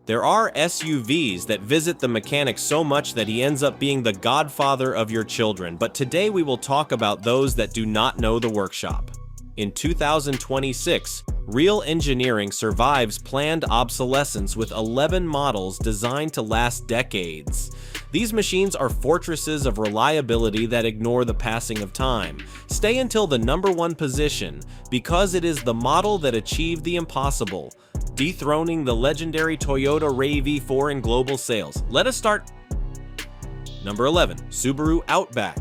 There are SUVs that visit the mechanic so much that he ends up being the godfather of your children, but today we will talk about those that do not know the workshop. In 2026, Real Engineering survives planned obsolescence with 11 models designed to last decades. These machines are fortresses of reliability that ignore the passing of time. Stay until the #1 position because it is the model that achieved the impossible, dethroning the legendary Toyota RAV4 in global sales. Let us start. Number 11, Subaru Outback.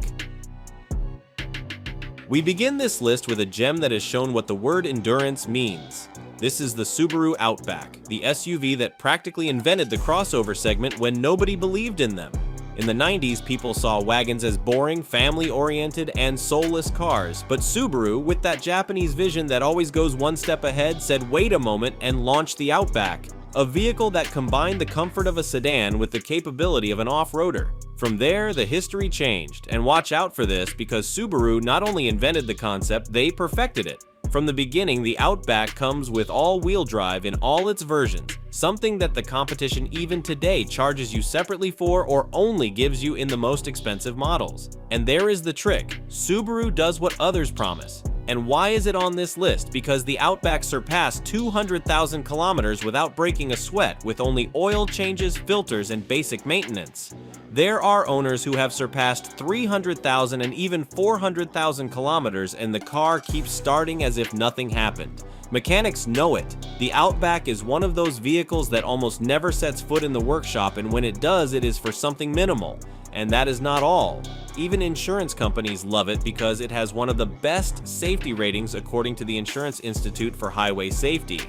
We begin this list with a gem that has shown what the word endurance means. This is the Subaru Outback, the SUV that practically invented the crossover segment when nobody believed in them. In the 90s, people saw wagons as boring, family-oriented, and soulless cars, but Subaru, with that Japanese vision that always goes one step ahead, said wait a moment and launched the Outback, a vehicle that combined the comfort of a sedan with the capability of an off-roader. From there, the history changed, and watch out for this because Subaru not only invented the concept, they perfected it. From the beginning, the Outback comes with all-wheel drive in all its versions, something that the competition even today charges you separately for or only gives you in the most expensive models. And there is the trick, Subaru does what others promise. And why is it on this list? Because the Outback surpassed 200,000 kilometers without breaking a sweat, with only oil changes, filters, and basic maintenance. There are owners who have surpassed 300,000 and even 400,000 kilometers, and the car keeps starting as if nothing happened. Mechanics know it. The Outback is one of those vehicles that almost never sets foot in the workshop, and when it does, it is for something minimal. And that is not all. Even insurance companies love it because it has one of the best safety ratings according to the Insurance Institute for Highway Safety.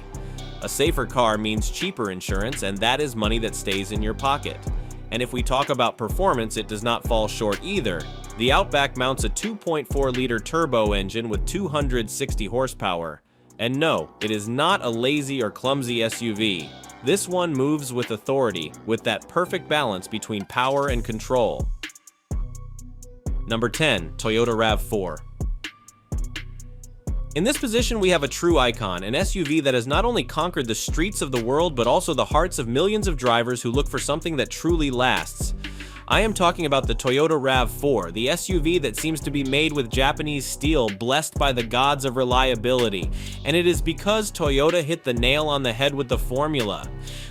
A safer car means cheaper insurance, and that is money that stays in your pocket. And if we talk about performance, it does not fall short either. The Outback mounts a 2.4-liter turbo engine with 260 horsepower. And no, it is not a lazy or clumsy SUV. This one moves with authority, with that perfect balance between power and control. Number 10, Toyota RAV4. In this position, we have a true icon, an SUV that has not only conquered the streets of the world, but also the hearts of millions of drivers who look for something that truly lasts. I am talking about the Toyota RAV4, the SUV that seems to be made with Japanese steel, blessed by the gods of reliability. And it is because Toyota hit the nail on the head with the formula.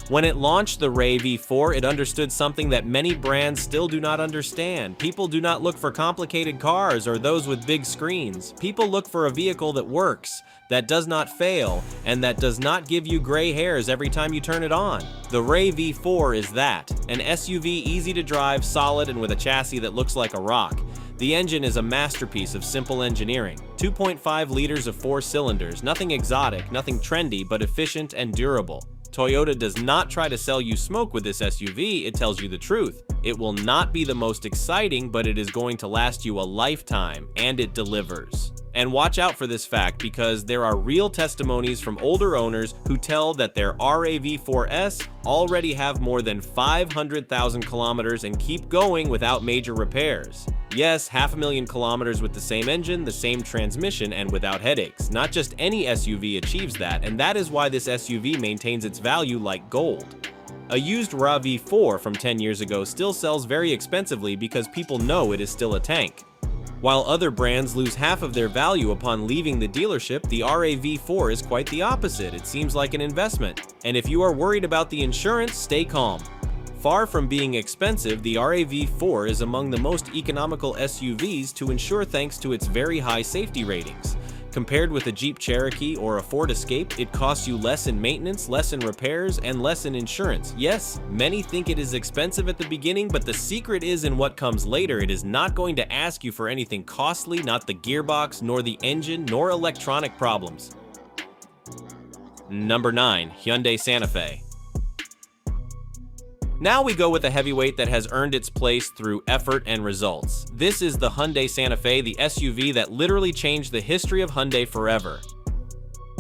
When it launched the RAV4, it understood something that many brands still do not understand. People do not look for complicated cars or those with big screens. People look for a vehicle that works, that does not fail, and that does not give you gray hairs every time you turn it on. The RAV4 is that, an SUV easy to drive, solid, and with a chassis that looks like a rock. The engine is a masterpiece of simple engineering. 2.5 liters of 4 cylinders, nothing exotic, nothing trendy, but efficient and durable. Toyota does not try to sell you smoke with this SUV, it tells you the truth. It will not be the most exciting, but it is going to last you a lifetime, and it delivers. And watch out for this fact because there are real testimonies from older owners who tell that their RAV4S already have more than 500,000 kilometers and keep going without major repairs. Yes, 500,000 kilometers with the same engine, the same transmission, and without headaches. Not just any SUV achieves that, and that is why this SUV maintains its value like gold. A used RAV4 from 10 years ago still sells very expensively because people know it is still a tank. While other brands lose half of their value upon leaving the dealership, the RAV4 is quite the opposite. It seems like an investment. And if you are worried about the insurance, stay calm. Far from being expensive, the RAV4 is among the most economical SUVs to insure thanks to its very high safety ratings. Compared with a Jeep Cherokee or a Ford Escape, it costs you less in maintenance, less in repairs, and less in insurance. Yes, many think it is expensive at the beginning, but the secret is in what comes later. It is not going to ask you for anything costly, not the gearbox, nor the engine, nor electronic problems. Number 9, Hyundai Santa Fe. Now we go with a heavyweight that has earned its place through effort and results. This is the Hyundai Santa Fe, the SUV that literally changed the history of Hyundai forever.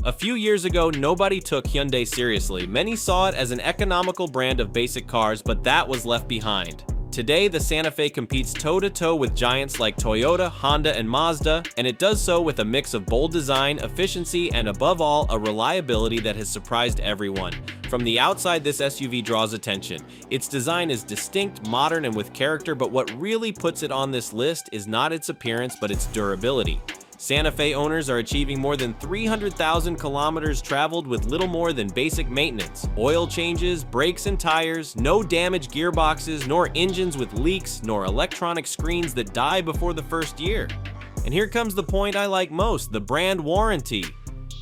A few years ago, nobody took Hyundai seriously. Many saw it as an economical brand of basic cars, but that was left behind. Today, the Santa Fe competes toe-to-toe with giants like Toyota, Honda, and Mazda, and it does so with a mix of bold design, efficiency, and above all, a reliability that has surprised everyone. From the outside, this SUV draws attention. Its design is distinct, modern, and with character, but what really puts it on this list is not its appearance, but its durability. Santa Fe owners are achieving more than 300,000 kilometers traveled with little more than basic maintenance. Oil changes, brakes and tires, no damaged gearboxes, nor engines with leaks, nor electronic screens that die before the first year. And here comes the point I like most, the brand warranty.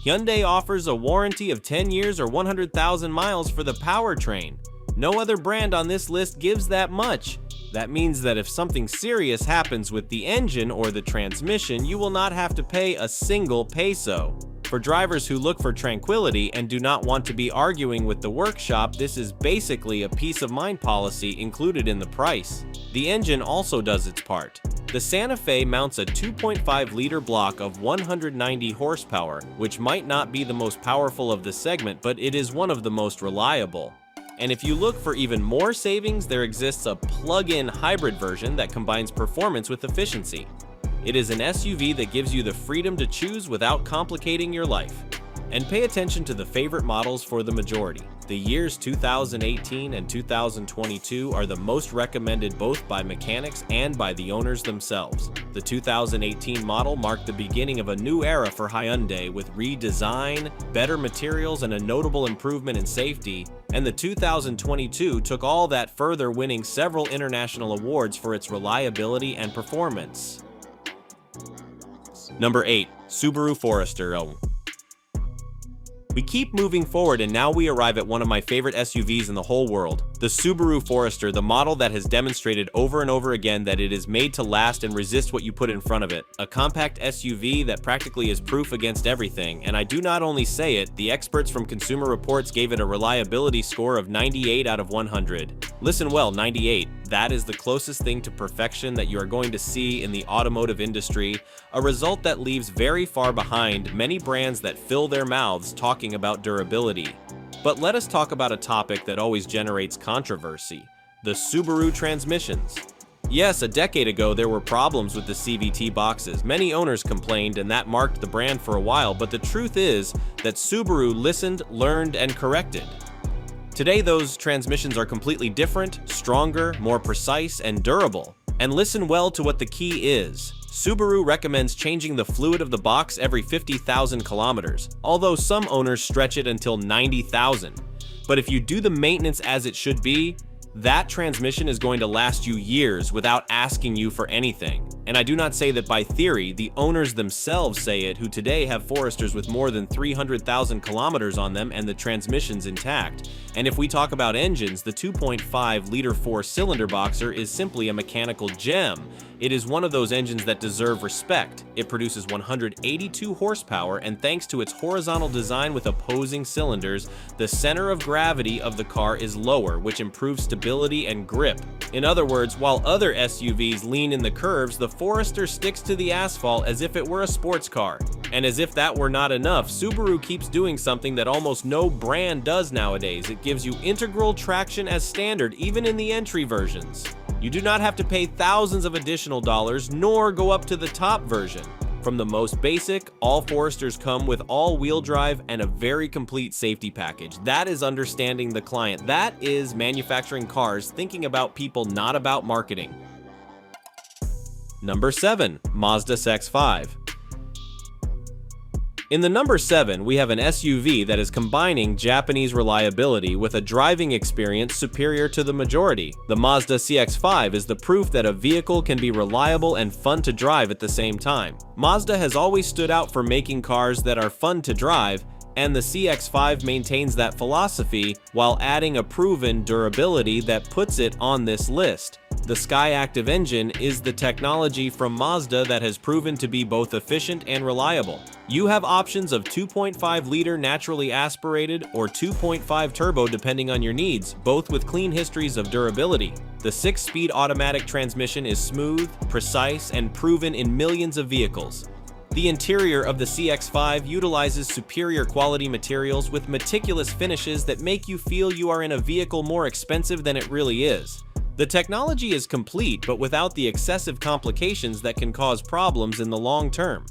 Hyundai offers a warranty of 10 years or 100,000 miles for the powertrain. No other brand on this list gives that much. That means that if something serious happens with the engine or the transmission, you will not have to pay a single peso. For drivers who look for tranquility and do not want to be arguing with the workshop, this is basically a peace of mind policy included in the price. The engine also does its part. The Santa Fe mounts a 2.5-liter block of 190 horsepower, which might not be the most powerful of the segment, but it is one of the most reliable. And if you look for even more savings, there exists a plug-in hybrid version that combines performance with efficiency. It is an SUV that gives you the freedom to choose without complicating your life. And pay attention to the favorite models for the majority. The years 2018 and 2022 are the most recommended both by mechanics and by the owners themselves. The 2018 model marked the beginning of a new era for Hyundai with redesign, better materials, and a notable improvement in safety. And the 2022 took all that further, winning several international awards for its reliability and performance. Number 8. Subaru Forester. We keep moving forward and now we arrive at one of my favorite SUVs in the whole world, the Subaru Forester, the model that has demonstrated over and over again that it is made to last and resist what you put in front of it. A compact SUV that practically is proof against everything, and I do not only say it, the experts from Consumer Reports gave it a reliability score of 98 out of 100. Listen well, 98. That is the closest thing to perfection that you are going to see in the automotive industry, a result that leaves very far behind many brands that fill their mouths talking about durability. But let us talk about a topic that always generates controversy: the Subaru transmissions. Yes, a decade ago there were problems with the CVT boxes. Many owners complained and that marked the brand for a while, but the truth is that Subaru listened, learned, and corrected. Today those transmissions are completely different, stronger, more precise, and durable. And listen well to what the key is. Subaru recommends changing the fluid of the box every 50,000 kilometers, although some owners stretch it until 90,000. But if you do the maintenance as it should be, that transmission is going to last you years without asking you for anything. And I do not say that by theory, the owners themselves say it, who today have Foresters with more than 300,000 kilometers on them and the transmissions intact. And if we talk about engines, the 2.5-liter 4-cylinder Boxer is simply a mechanical gem. It is one of those engines that deserve respect. It produces 182 horsepower, and thanks to its horizontal design with opposing cylinders, the center of gravity of the car is lower, which improves stability and grip. In other words, while other SUVs lean in the curves, the Forester sticks to the asphalt as if it were a sports car. And as if that were not enough, Subaru keeps doing something that almost no brand does nowadays. It gives you integral traction as standard, even in the entry versions. You do not have to pay thousands of additional dollars, nor go up to the top version. From the most basic, all Foresters come with all-wheel drive and a very complete safety package. That is understanding the client. That is manufacturing cars thinking about people, not about marketing. Number 7. Mazda CX-5. In the number 7, we have an SUV that is combining Japanese reliability with a driving experience superior to the majority. The Mazda CX-5 is the proof that a vehicle can be reliable and fun to drive at the same time. Mazda has always stood out for making cars that are fun to drive, and the CX-5 maintains that philosophy while adding a proven durability that puts it on this list. The Skyactiv engine is the technology from Mazda that has proven to be both efficient and reliable. You have options of 2.5-liter naturally aspirated or 2.5 turbo depending on your needs, both with clean histories of durability. The 6-speed automatic transmission is smooth, precise, and proven in millions of vehicles. The interior of the CX-5 utilizes superior quality materials with meticulous finishes that make you feel you are in a vehicle more expensive than it really is. The technology is complete, but without the excessive complications that can cause problems in the long term.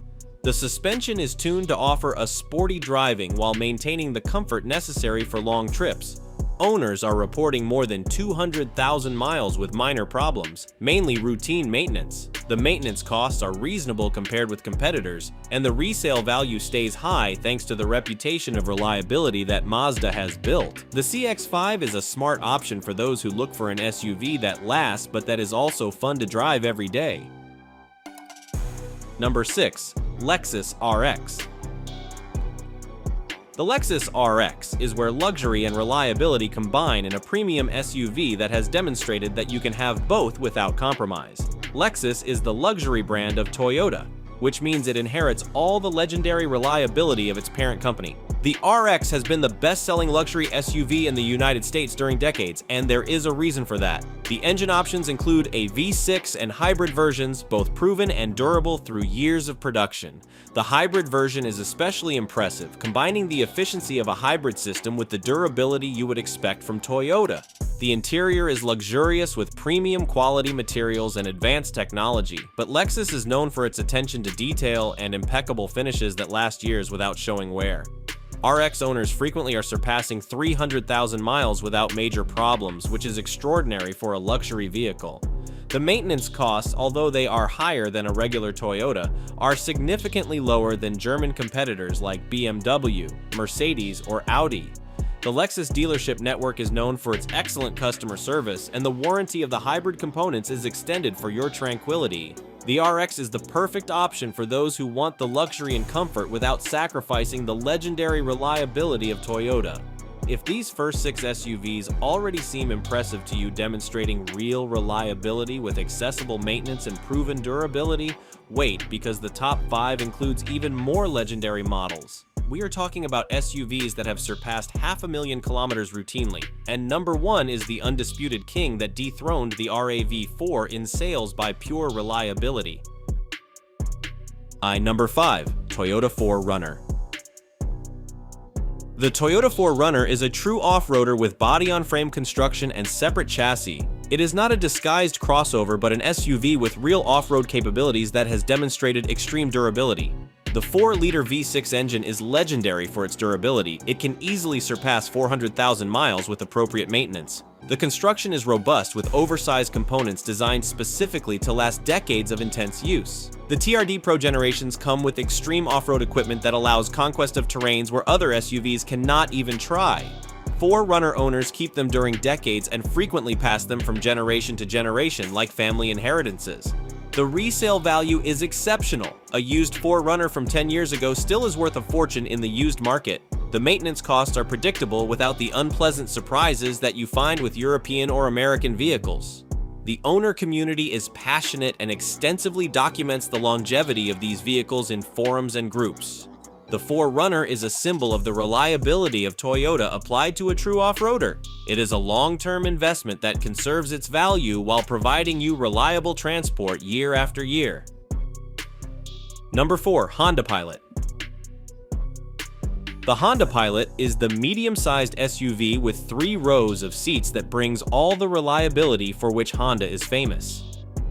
The suspension is tuned to offer a sporty driving while maintaining the comfort necessary for long trips. Owners are reporting more than 200,000 miles with minor problems, mainly routine maintenance. The maintenance costs are reasonable compared with competitors, and the resale value stays high thanks to the reputation of reliability that Mazda has built. The CX-5 is a smart option for those who look for an SUV that lasts but that is also fun to drive every day. Number 6. Lexus RX. The Lexus RX is where luxury and reliability combine in a premium SUV that has demonstrated that you can have both without compromise. Lexus is the luxury brand of Toyota, which means it inherits all the legendary reliability of its parent company. The RX has been the best-selling luxury SUV in the United States during decades, and there is a reason for that. The engine options include a V6 and hybrid versions, both proven and durable through years of production. The hybrid version is especially impressive, combining the efficiency of a hybrid system with the durability you would expect from Toyota. The interior is luxurious with premium quality materials and advanced technology, but Lexus is known for its attention to detail and impeccable finishes that last years without showing wear. RX owners frequently are surpassing 300,000 miles without major problems, which is extraordinary for a luxury vehicle. The maintenance costs, although they are higher than a regular Toyota, are significantly lower than German competitors like BMW, Mercedes, or Audi. The Lexus dealership network is known for its excellent customer service, and the warranty of the hybrid components is extended for your tranquility. The RX is the perfect option for those who want the luxury and comfort without sacrificing the legendary reliability of Toyota. If these first 6 SUVs already seem impressive to you, demonstrating real reliability with accessible maintenance and proven durability, wait, because the top 5 includes even more legendary models. We are talking about SUVs that have surpassed 500,000 kilometers routinely, and number 1 is the undisputed king that dethroned the RAV4 in sales by pure reliability. Number 5. Toyota 4Runner. The Toyota 4Runner is a true off-roader with body-on-frame construction and separate chassis. It is not a disguised crossover but an SUV with real off-road capabilities that has demonstrated extreme durability. The 4-liter V6 engine is legendary for its durability. It can easily surpass 400,000 miles with appropriate maintenance. The construction is robust with oversized components designed specifically to last decades of intense use. The TRD Pro generations come with extreme off-road equipment that allows conquest of terrains where other SUVs cannot even try. 4Runner owners keep them during decades and frequently pass them from generation to generation like family inheritances. The resale value is exceptional. A used 4Runner from 10 years ago still is worth a fortune in the used market. The maintenance costs are predictable without the unpleasant surprises that you find with European or American vehicles. The owner community is passionate and extensively documents the longevity of these vehicles in forums and groups. The 4Runner is a symbol of the reliability of Toyota applied to a true off-roader. It is a long-term investment that conserves its value while providing you reliable transport year after year. Number 4. Honda Pilot. The Honda Pilot is the medium-sized SUV with 3 rows of seats that brings all the reliability for which Honda is famous.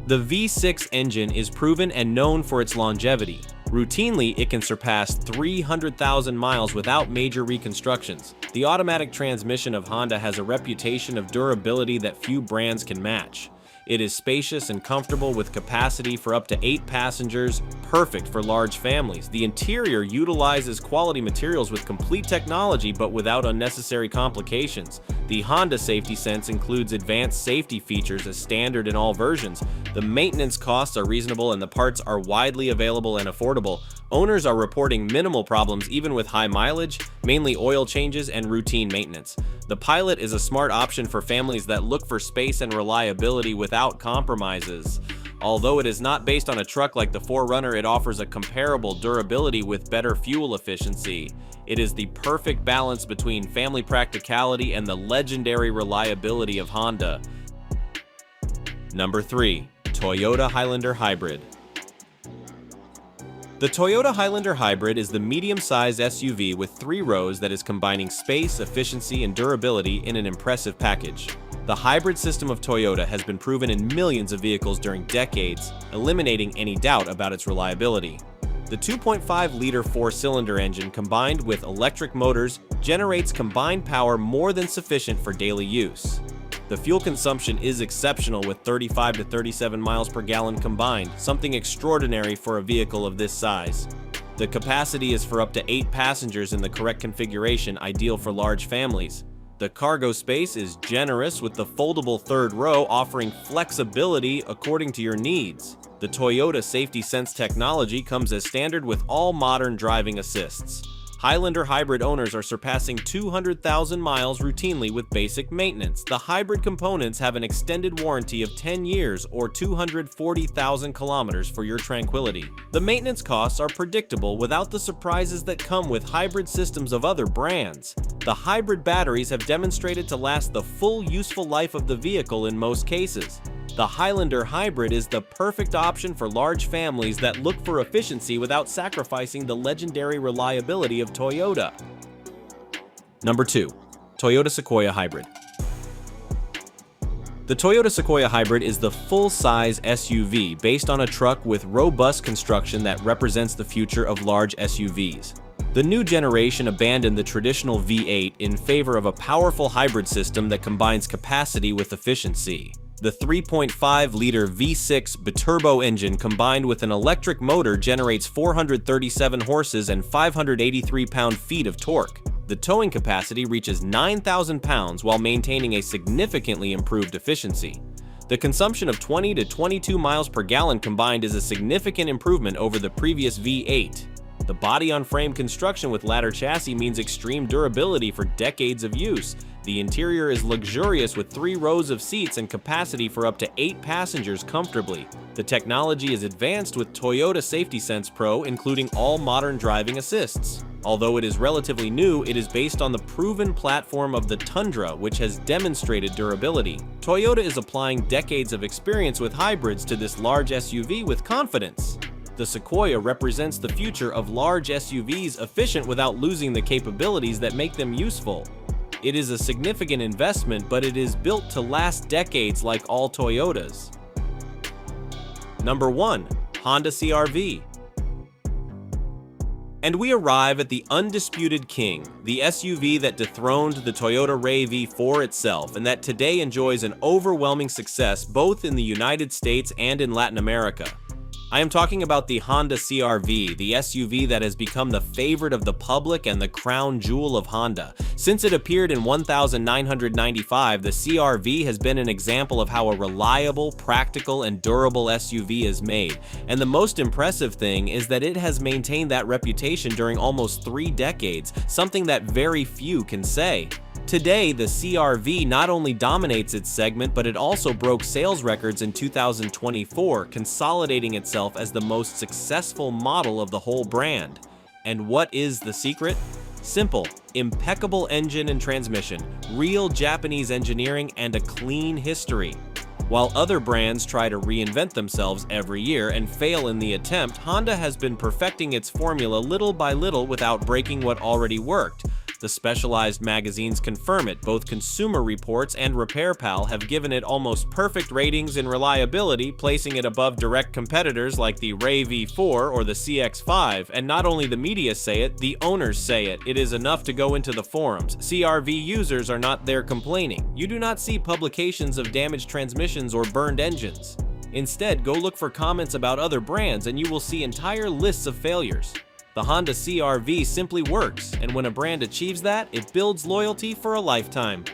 The V6 engine is proven and known for its longevity. Routinely, it can surpass 300,000 miles without major reconstructions. The automatic transmission of Honda has a reputation of durability that few brands can match. It is spacious and comfortable with capacity for up to 8 passengers, perfect for large families. The interior utilizes quality materials with complete technology but without unnecessary complications. The Honda Safety Sense includes advanced safety features as standard in all versions. The maintenance costs are reasonable and the parts are widely available and affordable. Owners are reporting minimal problems even with high mileage, mainly oil changes and routine maintenance. The Pilot is a smart option for families that look for space and reliability without compromises. Although it is not based on a truck like the 4Runner, it offers a comparable durability with better fuel efficiency. It is the perfect balance between family practicality and the legendary reliability of Honda. Number 3. Toyota Highlander Hybrid. The Toyota Highlander Hybrid is the medium-sized SUV with 3 rows that is combining space, efficiency, and durability in an impressive package. The hybrid system of Toyota has been proven in millions of vehicles during decades, eliminating any doubt about its reliability. The 2.5-liter four-cylinder engine combined with electric motors generates combined power more than sufficient for daily use. The fuel consumption is exceptional with 35 to 37 miles per gallon combined, something extraordinary for a vehicle of this size. The capacity is for up to 8 passengers in the correct configuration, ideal for large families. The cargo space is generous with the foldable third row offering flexibility according to your needs. The Toyota Safety Sense technology comes as standard with all modern driving assists. Highlander hybrid owners are surpassing 200,000 miles routinely with basic maintenance. The hybrid components have an extended warranty of 10 years or 240,000 kilometers for your tranquility. The maintenance costs are predictable without the surprises that come with hybrid systems of other brands. The hybrid batteries have demonstrated to last the full useful life of the vehicle in most cases. The Highlander Hybrid is the perfect option for large families that look for efficiency without sacrificing the legendary reliability of Toyota. Number 2. Toyota Sequoia Hybrid. The Toyota Sequoia Hybrid is the full-size SUV based on a truck with robust construction that represents the future of large SUVs. The new generation abandoned the traditional V8 in favor of a powerful hybrid system that combines capacity with efficiency. The 3.5-liter V6 biturbo engine combined with an electric motor generates 437 horses and 583 pound-feet of torque. The towing capacity reaches 9,000 pounds while maintaining a significantly improved efficiency. The consumption of 20 to 22 miles per gallon combined is a significant improvement over the previous V8. The body-on-frame construction with ladder chassis means extreme durability for decades of use. The interior is luxurious with 3 rows of seats and capacity for up to 8 passengers comfortably. The technology is advanced with Toyota Safety Sense Pro, including all modern driving assists. Although it is relatively new, it is based on the proven platform of the Tundra, which has demonstrated durability. Toyota is applying decades of experience with hybrids to this large SUV with confidence. The Sequoia represents the future of large SUVs, efficient without losing the capabilities that make them useful. It is a significant investment, but it is built to last decades like all Toyotas. Number 1. Honda CR-V. And we arrive at the undisputed king, the SUV that dethroned the Toyota RAV4 itself and that today enjoys an overwhelming success both in the United States and in Latin America. I am talking about the Honda CR-V, the SUV that has become the favorite of the public and the crown jewel of Honda. Since it appeared in 1995, the CR-V has been an example of how a reliable, practical, and durable SUV is made. And the most impressive thing is that it has maintained that reputation during almost 3 decades, something that very few can say. Today, the CR-V not only dominates its segment, but it also broke sales records in 2024, consolidating itself as the most successful model of the whole brand. And what is the secret? Simple: impeccable engine and transmission, real Japanese engineering, and a clean history. While other brands try to reinvent themselves every year and fail in the attempt, Honda has been perfecting its formula little by little without breaking what already worked. The specialized magazines confirm it. Both Consumer Reports and RepairPal have given it almost perfect ratings in reliability, placing it above direct competitors like the RAV4 or the CX-5. And not only the media say it, the owners say it. It is enough to go into the forums. CR-V users are not there complaining. You do not see publications of damaged transmissions or burned engines. Instead, go look for comments about other brands and you will see entire lists of failures. The Honda CR-V simply works, and when a brand achieves that, it builds loyalty for a lifetime.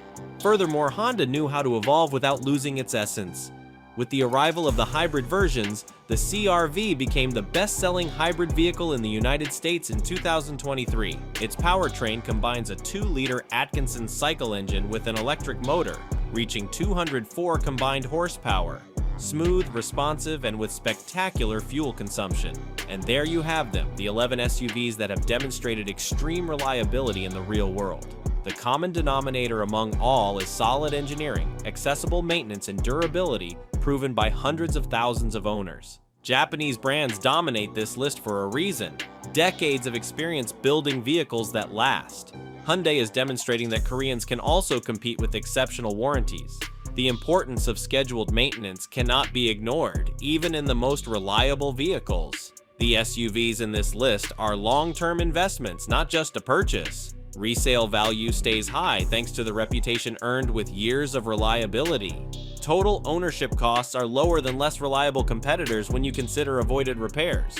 Furthermore, Honda knew how to evolve without losing its essence. With the arrival of the hybrid versions, the CR-V became the best-selling hybrid vehicle in the United States in 2023. Its powertrain combines a 2-liter Atkinson cycle engine with an electric motor, reaching 204 combined horsepower. Smooth, responsive, and with spectacular fuel consumption. And there you have them, the 11 SUVs that have demonstrated extreme reliability in the real world. The common denominator among all is solid engineering, accessible maintenance, and durability proven by hundreds of thousands of owners. Japanese brands dominate this list for a reason. Decades of experience building vehicles that last. Hyundai is demonstrating that Koreans can also compete with exceptional warranties. The importance of scheduled maintenance cannot be ignored, even in the most reliable vehicles. The SUVs in this list are long-term investments, not just a purchase. Resale value stays high thanks to the reputation earned with years of reliability. Total ownership costs are lower than less reliable competitors when you consider avoided repairs.